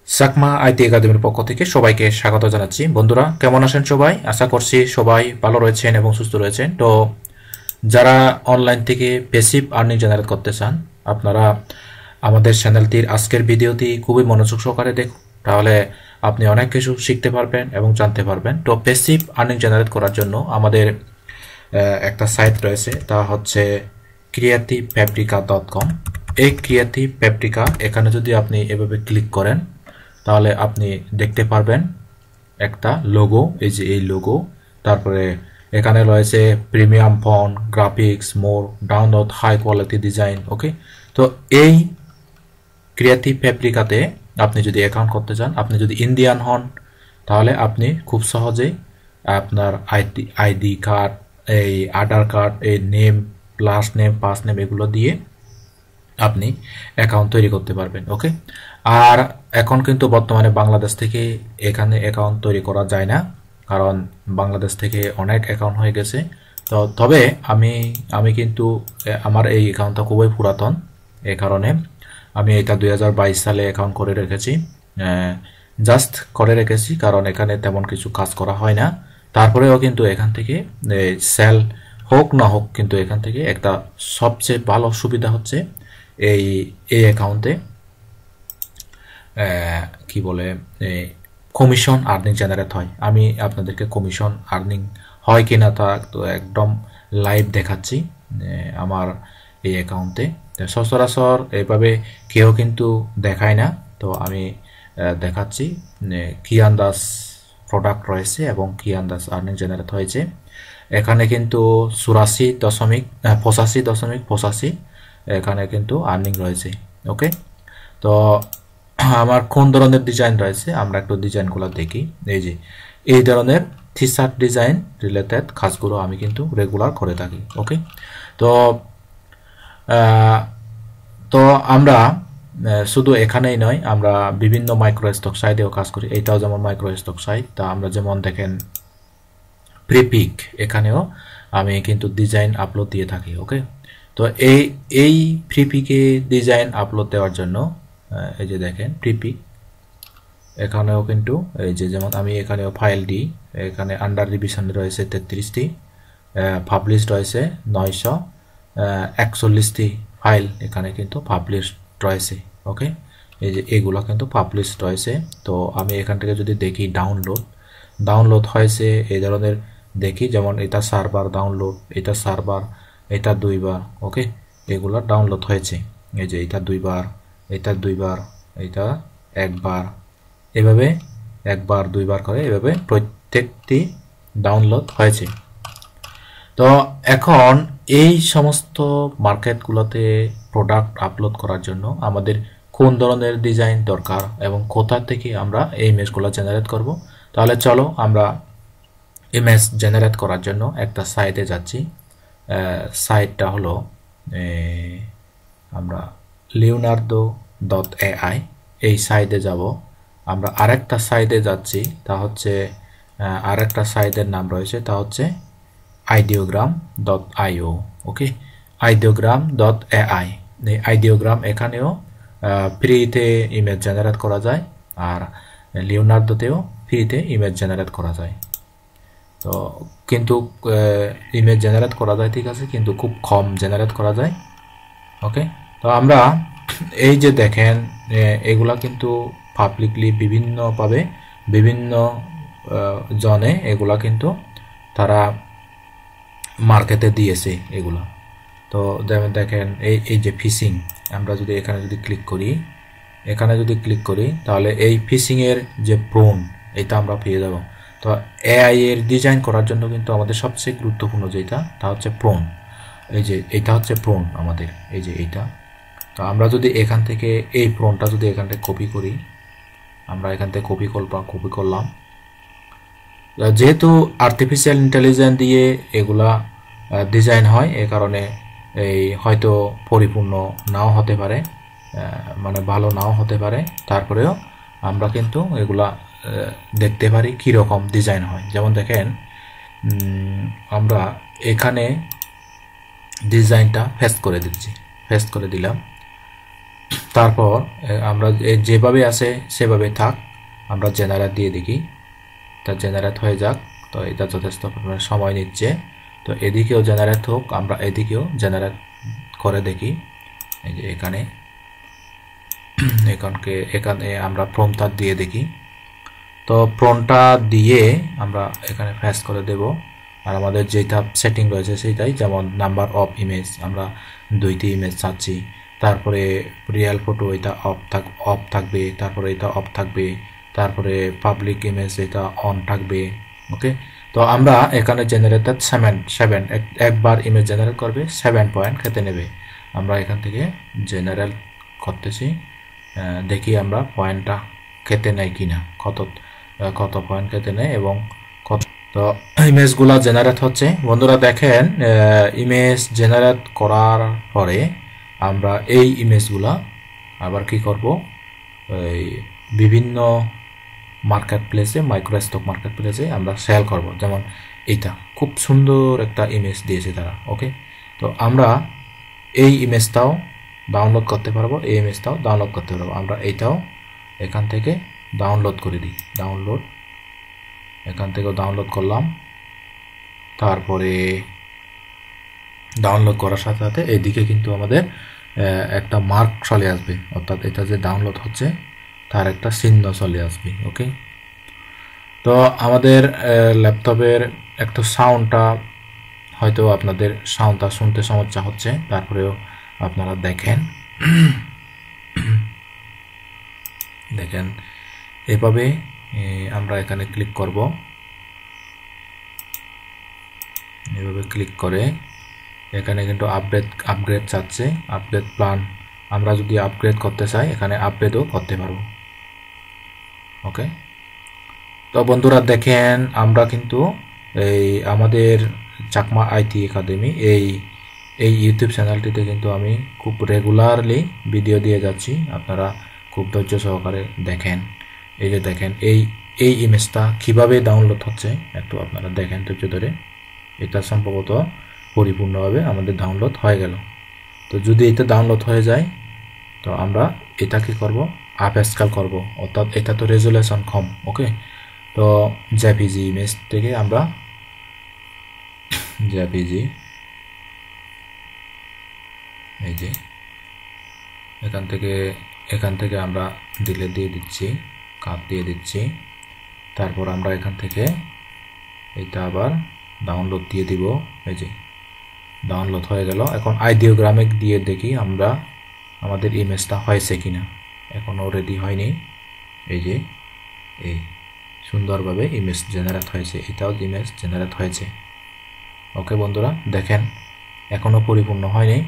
সাকমা IT একাডেমির পক্ষ থেকে সবাইকে স্বাগত জানাচ্ছি। বন্ধুরা কেমন আছেন সবাই? আশা করছি সবাই ভালো রয়েছেন এবং সুস্থ রয়েছেন। তো যারা অনলাইন থেকে প্যাসিভ আর্নিং জেনারেট করতে চান, আপনারা আমাদের চ্যানেলটির আজকের ভিডিওটি খুবই মনোযোগ সহকারে দেখুন, তাহলে আপনি অনেক কিছু শিখতে পারবেন এবং জানতে পারবেন। তো প্যাসিভ আর্নিং জেনারেট করার জন্য আমাদের একটা সাইট রয়েছে, তা হচ্ছে creativepaprika.com। এই ক্রিয়েটিভ প্যাপ্রিকা, এখানে যদি আপনি এভাবে ক্লিক করেন তাহলে আপনি দেখতে পারবেন একটা লোগো, এই যে এই লোগো। তারপরে এখানে রয়েছে প্রিমিয়াম ফন্ট, গ্রাফিক্স, মোর, ডাউনলোড, হাই কোয়ালিটি ডিজাইন। ওকে, তো এই ক্রিয়েটিভ প্যাপ্রিকাতে আপনি যদি অ্যাকাউন্ট করতে চান, আপনি যদি ইন্ডিয়ান হন তাহলে আপনি খুব সহজেই আপনার আইডি কার্ড, এই আধার কার্ড, এই name, last name, first name এগুলো দিয়ে আপনি অ্যাকাউন্ট তৈরি করতে পারবেন। ওকে, আর এখন কিন্তু বর্তমানে বাংলাদেশ থেকে এখানে অ্যাকাউন্ট তৈরি করা যায় না, কারণ বাংলাদেশ থেকে অনেক অ্যাকাউন্ট হয়ে গেছে। তো তবে আমি কিন্তু আমার এই অ্যাকাউন্টটা খুবই পুরাতন, এই কারণে আমি এটা 2022 সালে অ্যাকাউন্ট করে রেখেছি। জাস্ট করে রেখেছি কারণ এখানে তেমন কিছু কাজ করা হয় না। তারপরেও কিন্তু এখান থেকে সেল হোক না হোক, কিন্তু এখান থেকে একটা সবচেয়ে ভালো সুবিধা হচ্ছে এই অ্যাকাউন্টে কি বলে কমিশন আর্নিং জেনারেট হয়। আমি আপনাদেরকে কমিশন আর্নিং হয় কিনা তা তো একদম লাইভ দেখাচ্ছি আমার এই অ্যাকাউন্টে। সচরাচর এভাবে কেউ কিন্তু দেখায় না, তো আমি দেখাচ্ছি কি আন্দাজ প্রোডাক্ট রয়েছে এবং কি আন্দাজ আর্নিং জেনারেট হয়েছে। এখানে কিন্তু 85.85 এখানে কিন্তু আর্নিং রয়েছে। ওকে, তো আমার কোন ধরনের ডিজাইন রয়েছে আমরা একটু ডিজাইনগুলো দেখি। এই যে এই ধরনের টি শার্ট ডিজাইন রিলেটেড কাজগুলো আমি কিন্তু রেগুলার করে থাকি। ওকে, তো তো আমরা শুধু এখানেই নয়, আমরা বিভিন্ন মাইক্রো স্টক সাইটেও কাজ করি। এইটাও যেমন মাইক্রো স্টক সাইট, তা আমরা যেমন দেখেন প্রিপিক, এখানেও আমি কিন্তু ডিজাইন আপলোড দিয়ে থাকি। ওকে, তো এই প্রিপিকে ডিজাইন আপলোড দেওয়ার জন্য এই যে দেখেন প্রিপিক, এখানেও কিন্তু এই যে যেমন আমি এখানেও ফাইল দিই, এখানে আন্ডার রিভিশন রয়েছে 33টি, পাবলিশ রয়েছে 941টি ফাইল এখানে কিন্তু পাবলিশ রয়েছে। ওকে, এই যে এগুলো কিন্তু পাবলিশ রয়েছে। তো আমি এখান থেকে যদি দেখি ডাউনলোড হয়েছে এই ধরনের দেখি, যেমন এটা সার্ভার ডাউনলোড, এটা সার্ভার, এটা 2বার। ওকে, এগুলো ডাউনলোড হয়েছে। এই যে এটা 2বার, এটা 2বার, এটা 1বার, এভাবে 1বার 2বার করে এভাবে প্রত্যেকটি ডাউনলোড হয়েছে। তো এখন এই সমস্ত মার্কেটগুলোতে প্রোডাক্ট আপলোড করার জন্য আমাদের কোন ধরনের ডিজাইন দরকার এবং কোথা থেকে আমরা এই ইমেজগুলো জেনারেট করব, তাহলে চলো আমরা ইমেজ জেনারেট করার জন্য একটা সাইটে যাচ্ছি। সাইটটা হলো আমরা leonardo.ai, এই সাইটে যাব। আমরা আরেকটা সাইটে যাচ্ছি, তা হচ্ছে আরেকটা সাইটের নাম রয়েছে, তা হচ্ছে ideogram.io। ওকে, ideogram.ai, এই আইডিওগ্রাম এখানেও ফ্রিতে ইমেজ জেনারেট করা যায়, আর লিওনার্দোতেও ফ্রিতে ইমেজ জেনারেট করা যায়। তো কিন্তু ইমেজ জেনারেট করা যায় ঠিক আছে, কিন্তু খুব কম জেনারেট করা যায়। ওকে, তো আমরা এই যে দেখেন এগুলা কিন্তু পাবলিকলি বিভিন্নভাবে বিভিন্ন জনে এগুলা কিন্তু তারা মার্কেটে দিয়েছে এগুলো। তো যেমন দেখেন এই যে ফিশিং, আমরা যদি এখানে যদি ক্লিক করি তাহলে এই ফিশিং এর যে প্রোন, এটা আমরা পেয়ে যাব। তো এআই এর ডিজাইন করার জন্য কিন্তু আমাদের সবচেয়ে গুরুত্বপূর্ণ যেটা, তা হচ্ছে প্রোন। এই যে এটা হচ্ছে প্রোন আমাদের, এই যে এইটা। তো আমরা যদি এখান থেকে এই প্রোনটা যদি এখান থেকে কপি করি, আমরা এখান থেকে কপি করলাম। যেহেতু আর্টিফিশিয়াল ইন্টেলিজেন্স দিয়ে এগুলা ডিজাইন হয়, এ কারণে এই হয়তো পরিপূর্ণ নাও হতে পারে, মানে ভালো নাও হতে পারে, তারপরেও আমরা কিন্তু এগুলা দেখতে পারি কীরকম ডিজাইন হয়। যেমন দেখেন আমরা এখানে ডিজাইনটা পেস্ট করে দিলাম। তারপর আমরা যেভাবে আছে সেভাবে থাক, আমরা জেনারেট দিয়ে দেখি, তা জেনারেট হয়ে যাক। তো এটা যথেষ্ট পরিমাণে সময় নিচ্ছে, তো এদিকেও জেনারেট হোক, আমরা এদিকেও জেনারেট করে দেখি। এই যে এখানে এখানে আমরা প্রম্পটটা দিয়ে দেখি। তো প্রম্পটটা দিয়ে আমরা এখানে ফ্যাচ করে দেব, আর আমাদের যেটা সেটিং রয়েছে সেটাই, যেমন নাম্বার অফ ইমেজ, আমরা 2টি ইমেজ চাচ্ছি, তারপরে রিয়েল ফটো এটা অফ থাকবে, তারপরে এটা অফ থাকবে, তারপরে পাবলিক ইমেজ এটা অন থাকবে। ওকে, তো আমরা এখানে জেনারেটেড 7 একবার ইমেজ জেনারেট করবে, 7 পয়েন্ট খেতে নেবে। আমরা এখান থেকে জেনারেল করতেছি, দেখি আমরা পয়েন্টটা খেতে নেয় কিনা, কত পয়েন্ট খেতে নেয় এবং কত। তো ইমেজগুলা জেনারেট হচ্ছে। বন্ধুরা দেখেন, ইমেজ জেনারেট করার পরে আমরা এই ইমেজগুলা আবার কি করব, এই বিভিন্ন মার্কেট প্লেসে, মাইক্রোস্টক মার্কেট প্লেসে আমরা সেল করব। যেমন এইটা খুব সুন্দর একটা ইমেজ দিয়েছে তারা। ওকে, তো আমরা এই ইমেজটাও ডাউনলোড করতে পারবো, এই ইমেজটাও ডাউনলোড করতে পারবো। আমরা এইটাও এখান থেকে ডাউনলোড করে দিই, এখান থেকেও ডাউনলোড করলাম। তারপরে ডাউনলোড করার সাথে সাথে এইদিকে কিন্তু আমাদের একটা মার্ক চলে আসবে, অর্থাৎ এটা যে ডাউনলোড হচ্ছে তার একটা চিহ্ন চলে আসবে। ওকে, তো আমাদের ল্যাপটপের একটু সাউন্ডটা হয়তো আপনাদের সাউন্ডটা শুনতে সমস্যা হচ্ছে, তারপরেও আপনারা দেখেন এভাবে আমরা এখানে ক্লিক করব। এভাবে ক্লিক করে এখানে কিন্তু আপগ্রেড চাচ্ছে, আপগ্রেড প্ল্যান। আমরা যদি আপগ্রেড করতে চাই এখানে আপগ্রেডও করতে পারবো। ওকে, তো বন্ধুরা দেখেন, আমরা কিন্তু এই আমাদের চাকমা আইটি একাডেমি এই ইউটিউব চ্যানেলটিতে কিন্তু আমি খুব রেগুলারলি ভিডিও দিয়ে যাচ্ছি। আপনারা খুব ধৈর্য সহকারে দেখেন। এই যে দেখেন এই ইমেজটা কিভাবে ডাউনলোড হচ্ছে, একটু আপনারা দেখেন ধৈর্য ধরে। এটা সম্ভবত পরিপূর্ণভাবে আমাদের ডাউনলোড হয়ে গেল। তো যদি এটা ডাউনলোড হয়ে যায়, তো আমরা এটা কি করব, আপ স্কেল করব, অর্থাৎ এটা তো রেজুলেশন কম। ওকে, তো জেপিজি ইমেজ থেকে আমরা জেপিজি, এই যে এখান থেকে আমরা ডিলেট দিয়ে দিচ্ছি, কাট দিয়ে দিচ্ছি। তারপর আমরা এখান থেকে এটা আবার ডাউনলোড দিয়ে দিব। এই যে ডাউনলোড হয়ে গেল। এখন আইডিওগ্রামে দিয়ে দেখি আমরা আমাদের ইমেজটা হয়েছে কিনা। এখনও রেডি হয়নি। এই যে এই সুন্দরভাবে ইমেজ জেনারেট হয়েছে, এটাও ইমেজ জেনারেট হয়েছে। ওকে বন্ধুরা দেখেন, এখনও পরিপূর্ণ হয়নি,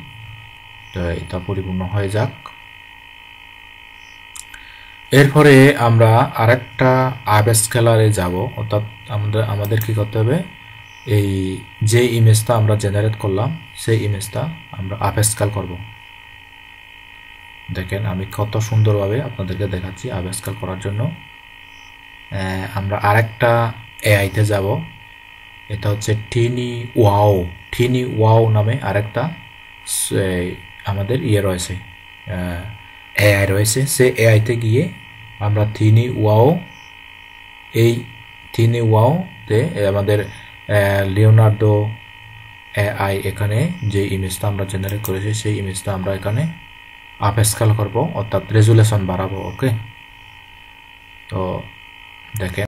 তো এটা পরিপূর্ণ হয়ে যাক। এরপরে আমরা আরেকটা আপ স্কেলারে যাব, অর্থাৎ আমাদের কি করতে হবে, এই যে ইমেজটা আমরা জেনারেট করলাম সেই ইমেজটা আমরা আপ স্কেল করব। দেখেন আমি কত সুন্দরভাবে আপনাদেরকে দেখাচ্ছি আপ স্কেল করার জন্য। আমরা আরেকটা এআইতে যাব, এটা হচ্ছে টিনি ওয়াও নামে আরেকটা আমাদের রয়েছে, এআই রয়েছে। সে এআইতে গিয়ে আমরা টিনি ওয়াওতে আমাদের লিওনার্দো এআই এখানে যে ইমেজটা আমরা জেনারেট করেছি সেই ইমেজটা আমরা এখানে আপ স্কেল করব, অর্থাৎ রেজুলেশন বাড়াবো। ওকে, তো দেখেন